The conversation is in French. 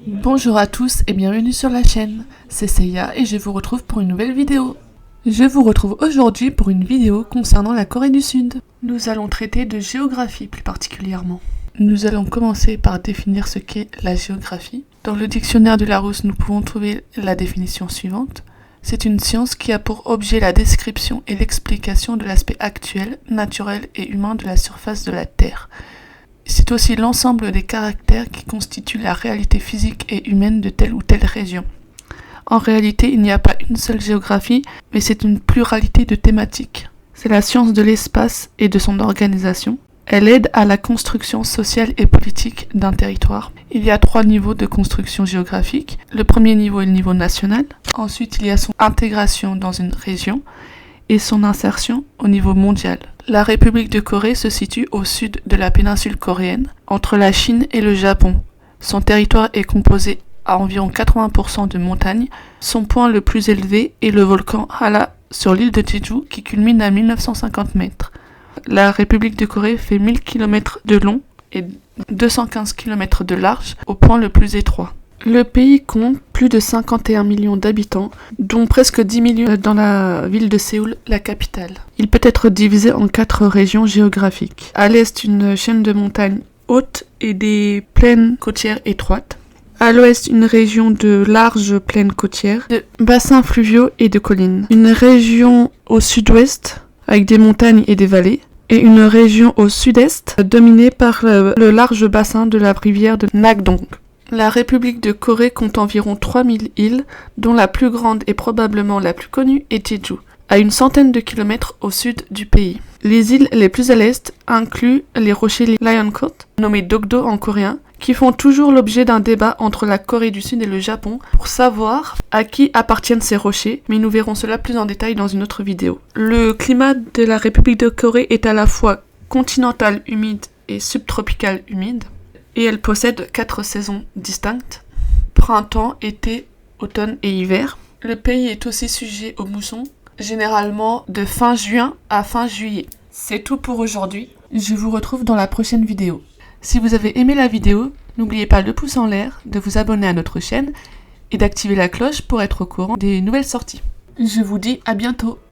Bonjour à tous et bienvenue sur la chaîne, c'est Seiya et je vous retrouve pour une nouvelle vidéo. Je vous retrouve aujourd'hui pour une vidéo concernant la Corée du Sud. Nous allons traiter de géographie plus particulièrement. Nous allons commencer par définir ce qu'est la géographie. Dans le dictionnaire de Larousse, nous pouvons trouver la définition suivante. C'est une science qui a pour objet la description et l'explication de l'aspect actuel, naturel et humain de la surface de la Terre. C'est aussi l'ensemble des caractères qui constituent la réalité physique et humaine de telle ou telle région. En réalité, il n'y a pas une seule géographie, mais c'est une pluralité de thématiques. C'est la science de l'espace et de son organisation. Elle aide à la construction sociale et politique d'un territoire. Il y a 3 niveaux de construction géographique. Le premier niveau est le niveau national. Ensuite, il y a son intégration dans une région et son insertion au niveau mondial. La République de Corée se situe au sud de la péninsule coréenne, entre la Chine et le Japon. Son territoire est composé à environ 80% de montagnes. Son point le plus élevé est le volcan Halla sur l'île de Jeju qui culmine à 1950 mètres. La République de Corée fait 1000 km de long et 215 km de large au point le plus étroit. Le pays compte plus de 51 millions d'habitants, dont presque 10 millions dans la ville de Séoul, la capitale. Il peut être divisé en 4 régions géographiques. À l'est, une chaîne de montagnes hautes et des plaines côtières étroites. À l'ouest, une région de larges plaines côtières, de bassins fluviaux et de collines. Une région au sud-ouest, avec des montagnes et des vallées. Et une région au sud-est, dominée par le large bassin de la rivière de Nakdong. La République de Corée compte environ 3000 îles, dont la plus grande et probablement la plus connue est Jeju, à une centaine de kilomètres au sud du pays. Les îles les plus à l'est incluent les rochers Lyeongguk, nommés Dokdo en coréen, qui font toujours l'objet d'un débat entre la Corée du Sud et le Japon pour savoir à qui appartiennent ces rochers, mais nous verrons cela plus en détail dans une autre vidéo. Le climat de la République de Corée est à la fois continental humide et subtropical humide. Et elle possède 4 saisons distinctes, printemps, été, automne et hiver. Le pays est aussi sujet aux moussons, généralement de fin juin à fin juillet. C'est tout pour aujourd'hui, je vous retrouve dans la prochaine vidéo. Si vous avez aimé la vidéo, n'oubliez pas le pouce en l'air, de vous abonner à notre chaîne et d'activer la cloche pour être au courant des nouvelles sorties. Je vous dis à bientôt.